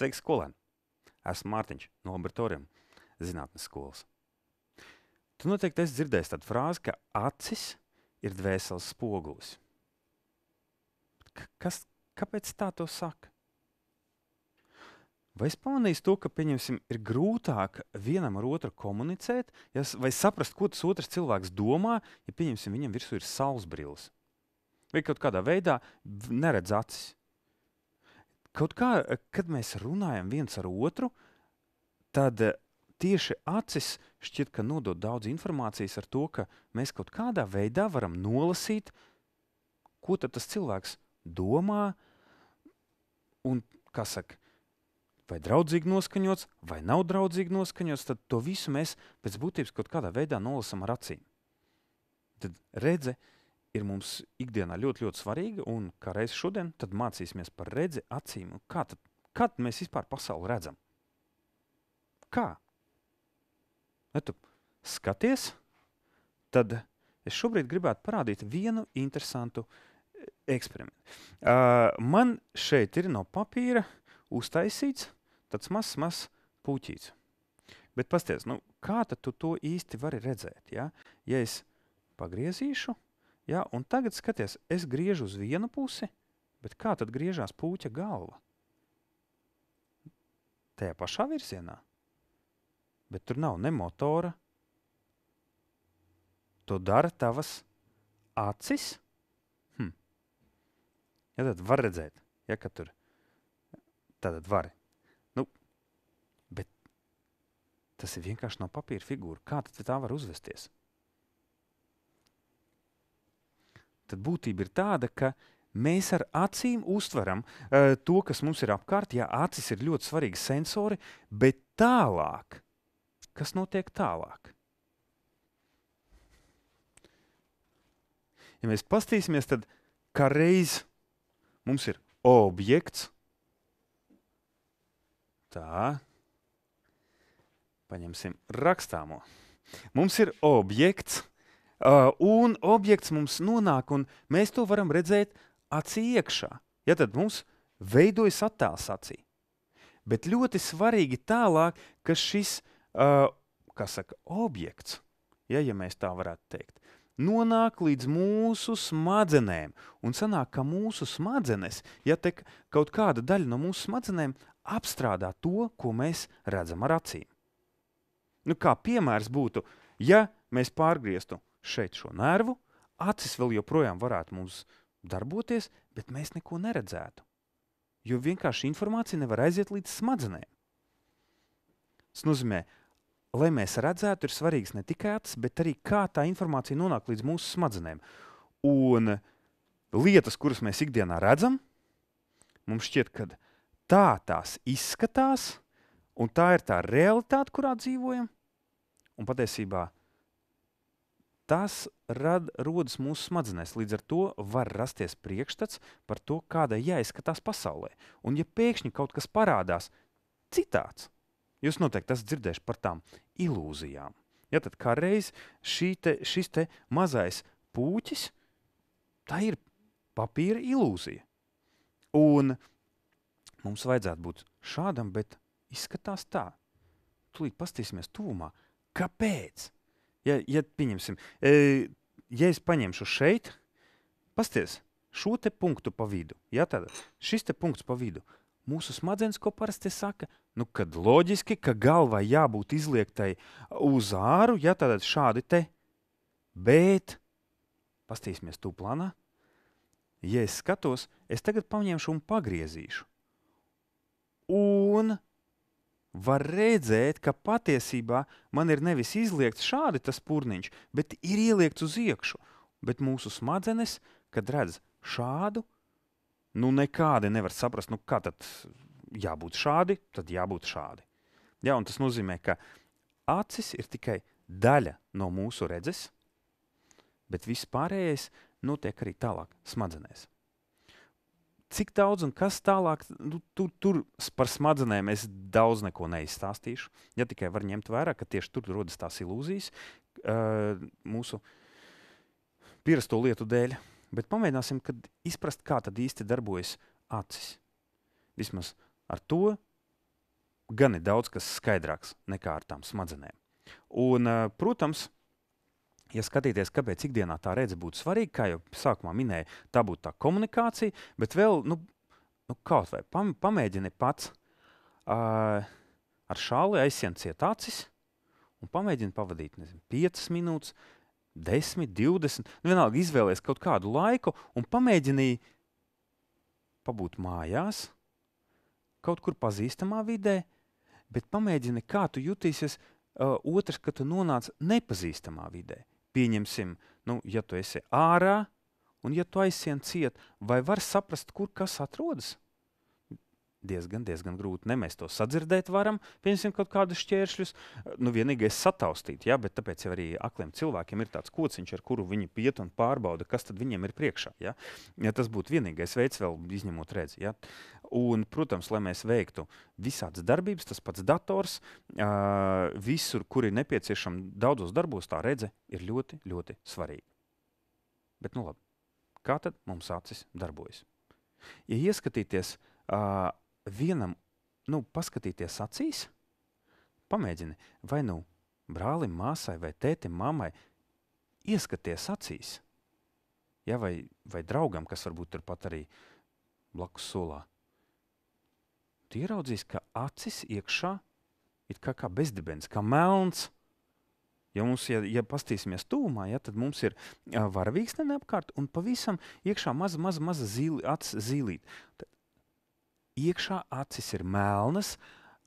Sveiki, skolēni! Esmu Mārtiņš no Laboratoriem zinātnes skolas. Tu noteikti esi dzirdējis tādu frāzi, ka acis ir dvēseles spogulis. Kāpēc tā to saka? Vai es pamanīju to, ka, pieņemsim, ir grūtāk vienam ar otru komunicēt, vai saprast, ko tas otrs cilvēks domā, ja, pieņemsim, viņam virsū ir saulesbrilles? Vai kaut kādā veidā neredz acis? Kaut kā, kad mēs runājam viens ar otru, tad tieši acis šķiet, ka nodod daudz informācijas ar to, ka mēs kaut kādā veidā varam nolasīt, ko tad tas cilvēks domā un, kā saka, vai draudzīgi noskaņots, vai nav draudzīgi noskaņots, tad to visu mēs pēc būtības kaut kādā veidā nolasam ar acīm. Tad redze ir mums ikdienā ļoti, ļoti svarīga, un kā reiz šodien, tad mācīsimies par redzi, acīm. Kā mēs vispār pasauli redzam? Kā? Ja tu skaties, tad es šobrīd gribētu parādīt vienu interesantu eksperimentu. Man šeit ir no papīra uztaisīts tāds mazs puķīts. Bet pasties, kā tad tu to īsti vari redzēt? Ja, ja es pagriezīšu, ja, un tagad skaties, es griežu uz vienu pusi, bet kā tad griežās puķa galva? Tajā pašā virzienā. Bet tur nav ne motora. To dara tavas acis. Ja tad var redzēt, ja, ka tur tad vari. Bet tas ir vienkārši no papīra figūra. Kā tad tā var uzvesties? Tad būtība ir tāda, ka mēs ar acīm uztveram to, kas mums ir apkārt. Jā, acis ir ļoti svarīgi sensori, bet tālāk, kas notiek tālāk? Ja mēs pastīsimies, tad kā reiz mums ir objekts. Tā. Paņemsim rakstāmo. Mums ir objekts, un objekts mums nonāk, un mēs to varam redzēt acī iekšā. Ja tad mums veidojas attēls acī. Bet ļoti svarīgi tālāk, ka šis, objekts, ja mēs tā varētu teikt, nonāk līdz mūsu smadzenēm. Un sanāk, ka mūsu smadzenes, ja te kaut kāda daļa no mūsu smadzenēm apstrādā to, ko mēs redzam ar acīm. Kā piemērs būtu, ja mēs pārgrieztu šeit šo nervu, acis vēl joprojām varētu mums darboties, bet mēs neko neredzētu. Jo vienkārši informācija nevar aiziet līdz smadzenēm. Tas nozīmē, lai mēs redzētu, ir svarīgs ne tikai acis, bet arī kā tā informācija nonāk līdz mūsu smadzenēm. Un lietas, kuras mēs ikdienā redzam, mums šķiet, ka tās izskatās, un tā ir tā realitāte, kurā dzīvojam. Un patiesībā tas rodas mūsu smadzenēs. Līdz ar to var rasties priekšstats par to, kādai jāizskatās pasaulē. Un ja pēkšņi kaut kas parādās citāds, jūs noteikti esat dzirdējuši par tām ilūzijām. Ja, tad kā reiz šis te mazais puķis, tā ir papīra ilūzija. Un mums vajadzētu būt šādam, bet izskatās tā. Tūlīt pastīsimies tuvumā. Kāpēc? Ja pieņemsim, ja es paņemšu šeit, pasties šo te punktu pa vidu. Ja, tad šis te punkts pa vidu. Mūsu smadzenes, ko parasti saka, kad loģiski, ka galvai jābūt izliektai uz āru, ja tad šādi te. Bet, pastīsimies tu plānā, ja es skatos, es tagad paņemšu un pagriezīšu. Un var redzēt, ka patiesībā man ir nevis izliekts šādi tas purniņš, bet ir ieliekts uz iekšu. Bet mūsu smadzenes, kad redz šādu, nekādi nevar saprast, kā tad jābūt šādi, tad jābūt šādi. Ja, un tas nozīmē, ka acis ir tikai daļa no mūsu redzes, bet viss pārējais notiek arī tālāk smadzenēs. Cik daudz un kas tālāk, tur par smadzenēm es daudz neko neizstāstīšu. Ja tikai var ņemt vērā, ka tieši tur rodas tās ilūzijas mūsu pierasto lietu dēļ. Bet pamēģināsim izprast, kā tad īsti darbojas acis. Vismaz ar to gan ir daudz kas skaidrāks nekā ar tām smadzenēm. Un, protams, ja skatīties, kāpēc ikdienā tā redze būtu svarīga, kā jau sākumā minēja, tā būtu tā komunikācija, bet vēl, kaut vai pamēģini pats ar šāli aizsien ciet acis un pamēģini pavadīt, 5 minūtes, 10, 20, vienalga izvēlies kaut kādu laiku un pamēģini pabūt mājās, kaut kur pazīstamā vidē, bet pamēģini, kā tu jutīsies otrs, ka tu nonāc nepazīstamā vidē. Pieņemsim, ja tu esi ārā un ja tu aizsien ciet, vai var saprast, kur kas atrodas? Diezgan grūti. Ne mēs to sadzirdēt varam, pieņemsim kaut kādus šķēršļus, vienīgais sataustīt, ja, bet tāpēc jau arī akliem cilvēkiem ir tāds kociņš, ar kuru viņi piet un pārbauda, kas tad viņiem ir priekšā. Ja? Ja tas būtu vienīgais veids, vēl izņemot redzi. Ja? Un, protams, lai mēs veiktu visādas darbības, tas pats dators, visur, kur ir nepieciešama daudzos darbos, tā redze ir ļoti, ļoti svarīga. Bet, labi, kā tad mums acis darbojas? Ja ieskatīties vienam, paskatīties acīs, pamēģini, vai brālim, māsai, vai tētim, mammai, ieskaties acīs, ja, vai draugam, kas varbūt turpat arī blakus solā. Tu ieraudzīs, ka acis iekšā ir kā bezdibens, kā melns. Ja mums, ja pastīsimies tūmā, ja, tad mums ir varavīksne apkārt un pavisam iekšā maza acis zīlīt. Iekšā acis ir melnas,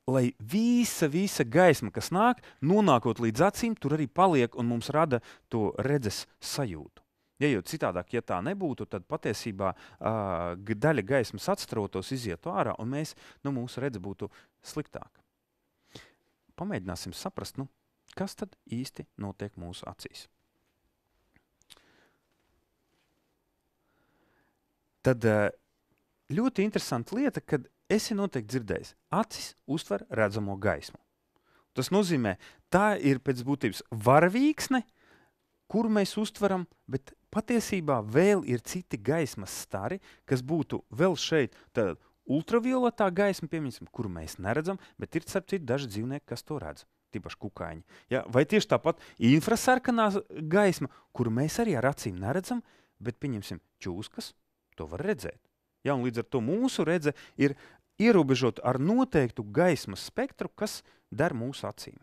lai visa gaisma, kas nāk, nonākot līdz acīm, tur arī paliek un mums rada to redzes sajūtu. Ja jau citādāk, ja tā nebūtu, tad patiesībā daļa gaismas atstarotos, izietu ārā un mūsu redze būtu sliktāka. Pamēģināsim saprast, kas tad īsti notiek mūsu acīs. Tad ļoti interesanta lieta, kad esi noteikti dzirdējis, acis uztver redzamo gaismu. Tas nozīmē, tā ir pēc būtības varavīksne, kuru mēs uztveram, bet patiesībā vēl ir citi gaismas stari, kas būtu vēl šeit tāda ultravioletā gaisma, piemēram, kuru mēs neredzam, bet ir starp citu daži dzīvnieki, kas to redz, tīpaši kukaiņi. Ja? Vai tieši tāpat infrasarkanā gaisma, kuru mēs arī ar acīm neredzam, bet, pieņemsim, čūskas to var redzēt. Ja, un līdz ar to mūsu redze ir ierobežota ar noteiktu gaismas spektru, kas der mūsu acīm.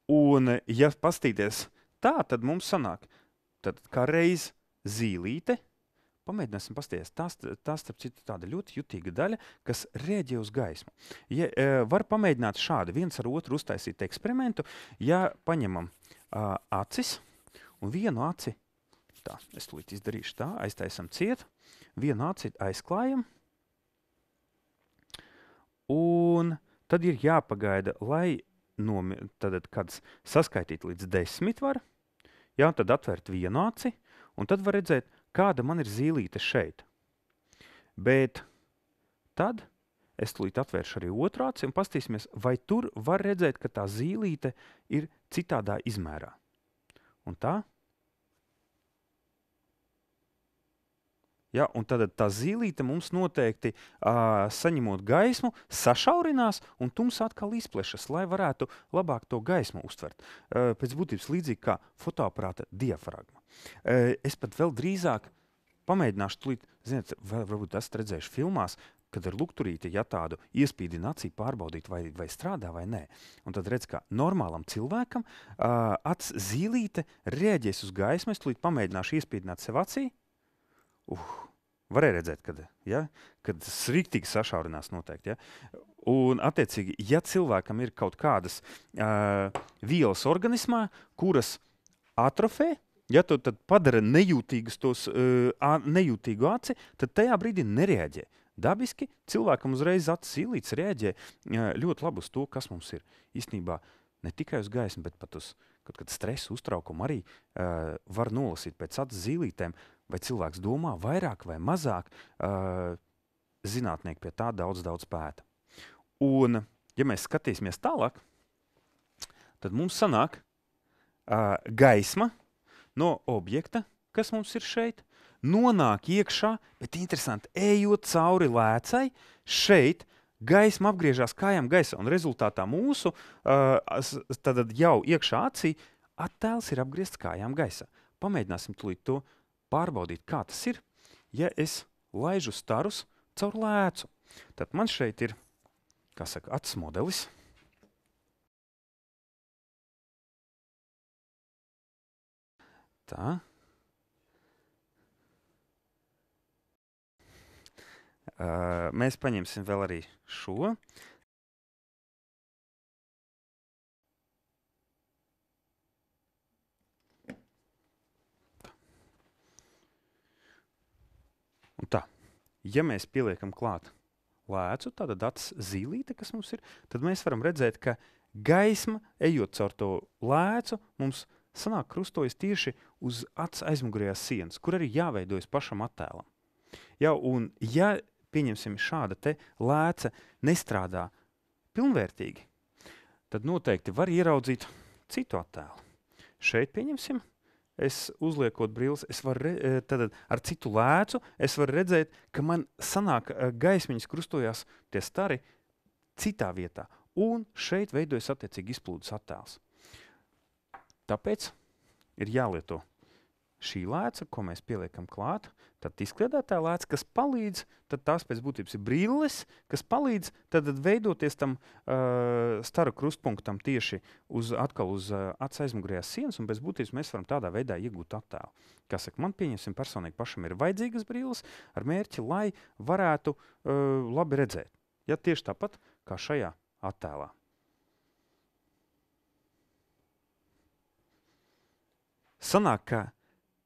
Un, ja pastīties tā, tad mums sanāk, tad kā reiz zīlīte, pamēģināsim pastīties, tā starp citu tāda ļoti jutīga daļa, kas rēģē uz gaismu. Ja, var pamēģināt šādi viens ar otru uztaisīt eksperimentu, ja paņemam acis un vienu aci, tā, es tūlīt izdarīšu tā, aiztaisam ciet, vienu aci aizklājam, un tad ir jāpagaida, lai tad, kad saskaitīt līdz 10 var, jā, tad atvērt vienu aci, un tad var redzēt, kāda man ir zīlīte šeit. Bet tad es tūlīt atvēršu arī otru aci un pastīsimies, vai tur var redzēt, ka tā zīlīte ir citādā izmērā. Un tā. Ja, un tad tā zīlīte mums noteikti, saņemot gaismu, sašaurinās un tums atkal izplešas, lai varētu labāk to gaismu uztvert. Pēc būtības līdzīgi kā fotoaparāta diafragma. Es pat vēl drīzāk pamēģināšu tūlīt, ziniet, varbūt esat redzējuši filmās, kad ar lukturīti, ja tādu iespīdina acī pārbaudīt, vai strādā vai nē. Un tad redz, ka normālam cilvēkam acs zīlīte reaģēs uz gaismu, es tūlīt pamēģināšu iespīdināt sev acī. Varēja redzēt, kad sriktīgi sašaurinās noteikti. Ja? Un, attiecīgi, ja cilvēkam ir kaut kādas vielas organismā, kuras atrofē, ja to tad padara nejūtīgu aci, tad tajā brīdī nereaģē. Dabiski cilvēkam uzreiz acis zīlītes reaģē ļoti labi uz to, kas mums ir. Īstenībā ne tikai uz gaismu, bet pat uz kaut kādu stresu, uztraukumu arī var nolasīt pēc acis zīlītēm, vai cilvēks domā vairāk vai mazāk, zinātnieki pie tā daudz pēta. Un, ja mēs skatīsimies tālāk, tad mums sanāk gaisma no objekta, kas mums ir šeit, nonāk iekšā, bet interesanti, ejot cauri lēcai, šeit gaisma apgriežās kājām gaisā, un rezultātā mūsu tad jau iekšā acī attēls ir apgriezts kājām gaisā. Pamēģināsim tūlīt to pārbaudīt, kā tas ir, ja es laižu starus caur lēcu. Tad man šeit ir, kā saka, acis modelis. Tā. Mēs paņemsim vēl arī šo. Un tā, ja mēs pieliekam klāt lēcu, tātad acis zīlīte, kas mums ir, tad mēs varam redzēt, ka gaisma, ejot caur to lēcu, mums sanāk krustojas tieši uz acis aizmugurējās sienas, kur arī jāveidojas pašam attēlam. Ja, un ja, pieņemsim, šāda te lēca nestrādā pilnvērtīgi, tad noteikti var ieraudzīt citu attēlu. Šeit, pieņemsim, es uzliekot brilles, es varu tad ar citu lēcu, es varu redzēt, ka man sanāk gaismiņas krustojās tie stari citā vietā. Un šeit veidojas attiecīgi izplūdes attēls. Tāpēc ir jālieto šī lēca, ko mēs pieliekam klāt, tad izkliedētā lēca, kas palīdz, tad tās pēc būtības ir brilles, kas palīdz tad veidoties tam staru krustpunktam tieši atkal uz acis aizmugurējās sienas, un pēc būtības mēs varam tādā veidā iegūt attēlu. Kā saka, man pieņemsim personīgi pašam ir vajadzīgas brilles ar mērķi, lai varētu labi redzēt. Ja tieši tāpat kā šajā attēlā. Sanāk, ka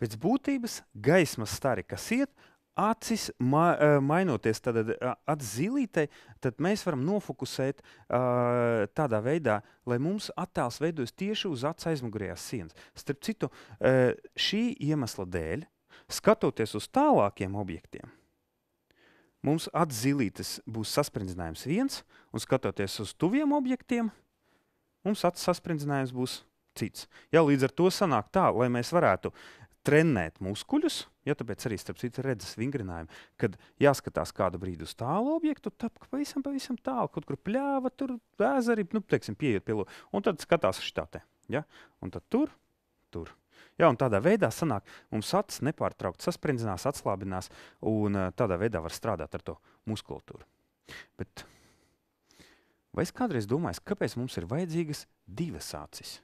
pēc būtības gaismas stari, kas iet, acis mainoties acis zīlītei, tad mēs varam nofokusēt tādā veidā, lai mums attēls veidojas tieši uz acis aizmugurējās sienas. Starp citu, šī iemesla dēļ, skatoties uz tālākiem objektiem, mums acis zīlītes būs saspringzinājums 1, un skatoties uz tuviem objektiem, mums acis saspringzinājums būs cits. Ja, līdz ar to sanāk tā, lai mēs varētu trenēt muskuļus, ja tāpēc arī starp citu redzes vingrinājumi, kad jāskatās kādu brīdi uz tālu objektu, tad pavisam tālu, kaut kur pļāva, tur vēzari, teiksim, pieiet pie un tad skatās šitā te, ja, un tad tur. Ja, un tādā veidā sanāk, mums acis nepārtraukt saspringzinās, atslābinās, un tādā veidā var strādāt ar to muskulatūru. Bet vai es kādreiz domāju, kāpēc mums ir vajadzīgas 2 acis?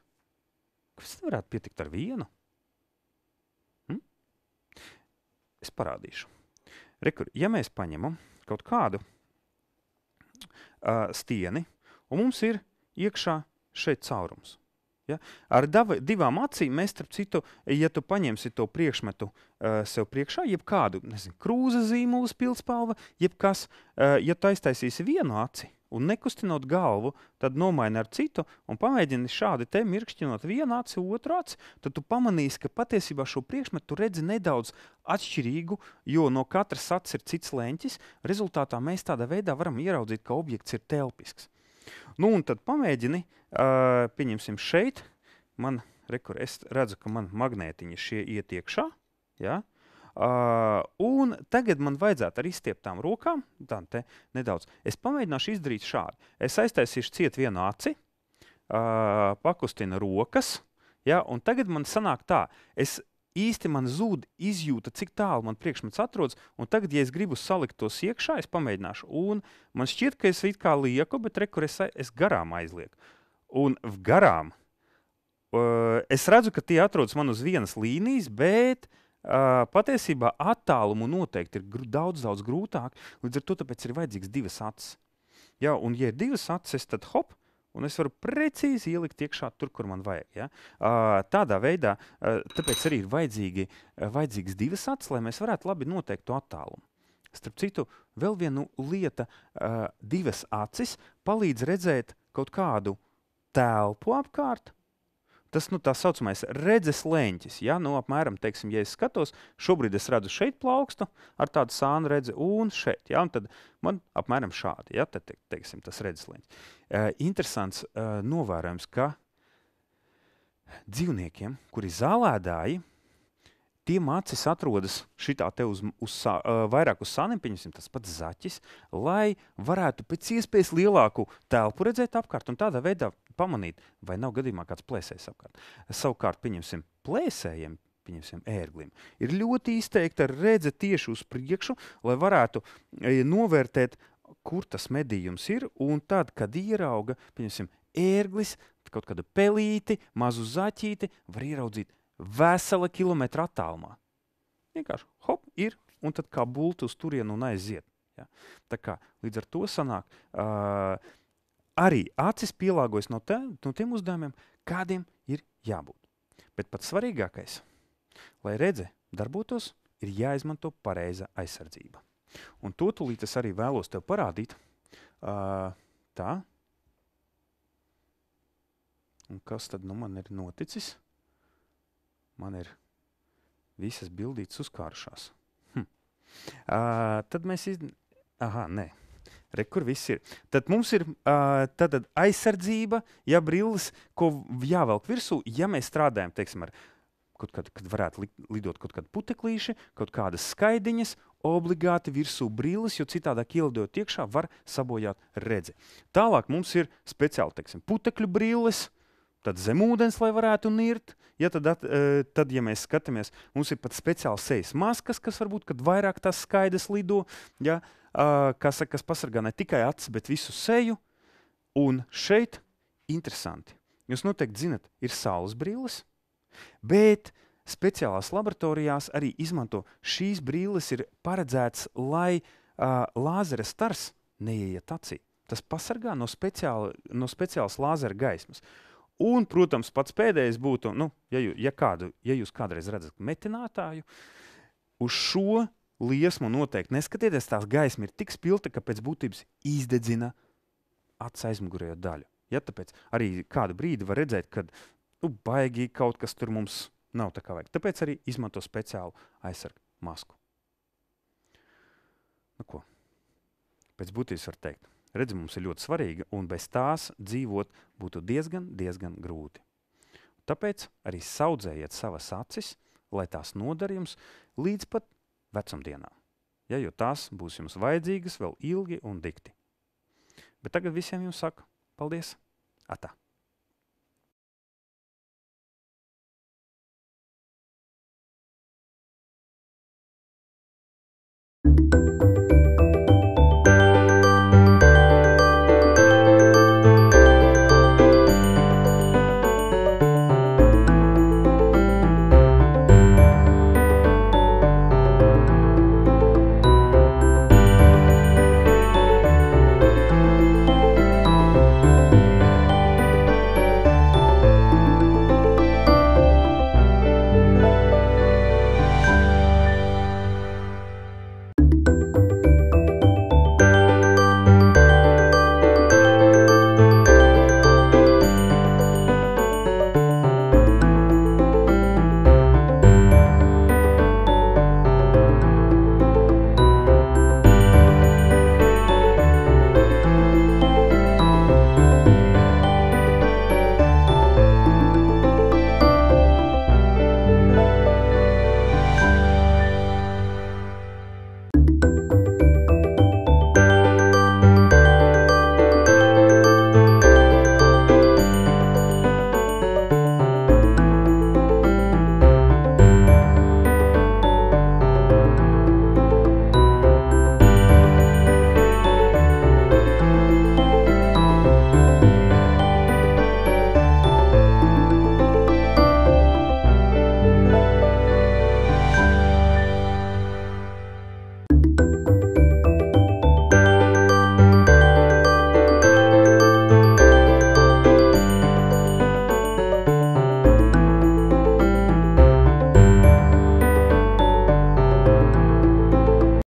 Kāpēc nevarētu pietikt ar 1? Es parādīšu. Rekur, ja mēs paņemam kaut kādu stieni, un mums ir iekšā šeit caurums. Ja? Ar 2 acīm mēs, starp citu, ja tu paņemsi to priekšmetu sev priekšā, jebkādu, krūza zīmulas, pildspalva, jebkas, ja tu aiztaisīsi 1 aci, un nekustinot galvu, tad nomaini ar citu un pamēģini šādi te mirkšķinot 1 aci, 2 aci, tad tu pamanīsi, ka patiesībā šo priekšmetu tu redzi nedaudz atšķirīgu, jo no katras acis ir cits leņķis. Rezultātā mēs tādā veidā varam ieraudzīt, ka objekts ir telpisks. Nu, un tad pamēģini, pieņemsim šeit, es redzu, ka man magnētiņi šie iet iekšā, ja? Un tagad man vajadzētu ar izstieptām rokām, tā te nedaudz, es pamēģināšu izdarīt šādi. Es aiztaisīšu ciet 1 aci, pakustinu rokas, ja, un tagad man sanāk tā, man zūd izjūta, cik tālu man priekšmets atrodas, un tagad, ja es gribu salikt tos iekšā, es pamēģināšu, un man šķiet, ka es it kā lieku, bet rekur es garām aizlieku. Un garām, es redzu, ka tie atrodas man uz vienas līnijas, bet patiesībā attālumu noteikti ir daudz grūtāk, līdz ar to tāpēc ir vajadzīgs 2 acis. Ja, un ja ir 2 acis, tad hop, un es varu precīzi ielikt iekšā tur, kur man vajag. Ja? Tādā veidā, tāpēc arī ir vajadzīgs 2 acis, lai mēs varētu labi noteikt to attālumu. Starp citu, vēl viena lieta, 2 acis palīdz redzēt kaut kādu telpu apkārt. Tas, tā saucamais redzes leņķis, ja, apmēram, teiksim, ja es skatos, šobrīd es redzu šeit plaukstu ar tādu sānu redzi un šeit, ja, un tad man apmēram šādi, ja, tad, teiksim, tas redzes leņķis. Interesants novērojums, ka dzīvniekiem, kuri zālēdāji, tiem acis atrodas šitā te vairāk uz sāniem, pieņemsim tas pats zaķis, lai varētu pēc iespējas lielāku telpu redzēt apkārt un tādā veidā pamanīt, vai nav gadījumā kāds plēsējs apkārt. Savukārt, pieņemsim plēsējiem, pieņemsim ērglim, ir ļoti izteikta redze tieši uz priekšu, lai varētu novērtēt, kur tas medījums ir, un tad, kad ierauga, pieņemsim, ērglis, kaut kādu pelīti, mazu zaķīti, var ieraudzīt vesela kilometra attālumā. Vienkārši, hop, ir, un tad kā bulti uz turienu un aiziet. Ja? Tā kā līdz ar to sanāk, arī acis pielāgojas no tiem uzdevumiem, kādiem ir jābūt. Bet pats svarīgākais, lai redze darbotos, ir jāizmanto pareiza aizsardzība. Un to tūlīt es arī vēlos tev parādīt. Tā. Un kas tad nu man ir noticis? Man ir visas bildītes uzkārušās. Tad mēs nē. Re, kur viss ir? Tad mums ir tad aizsardzība, ja brilles, ko jāvelk virsū, ja mēs strādājam, teiksim, ar kad varētu lidot kaut kādi puteklīši, kaut kādas skaidiņas, obligāti virsū brilles, jo citādāk ielidot iekšā var sabojāt redzi. Tālāk mums ir speciāli, teiksim, putekļu brilles, tad zemūdens, lai varētu nirt. Ja tad, ja mēs skatāmies, mums ir pat speciāli sejas maskas, kas varbūt, kad vairāk tās skaidas lido, ja, kas pasargā ne tikai acis, bet visu seju. Un šeit interesanti. Jūs noteikti zinat, ir saules brilles, bet speciālās laboratorijās arī izmanto šīs brilles ir paredzēts, lai lāzera stars neieiet acī. Tas pasargā no speciālas lāzera gaismas. Un, protams, pats pēdējais būtu, ja jūs kādreiz redzat metinātāju, uz šo liesmu noteikti neskatieties, tās gaisma ir tik spilta, ka pēc būtības izdedzina acis aizmugurējo daļu. Ja, tāpēc arī kādu brīdi var redzēt, kad baigi kaut kas tur mums nav tā kā vajag. Tāpēc arī izmanto speciālu aizsargu masku. Ko? Pēc būtības var teikt. Redzi, mums ir ļoti svarīga, un bez tās dzīvot būtu diezgan grūti. Tāpēc arī saudzējiet savas acis, lai tās noder jums līdz pat vecumdienām. Ja, jo tās būs jums vajadzīgas vēl ilgi un dikti. Bet tagad visiem jums saku paldies! Atā!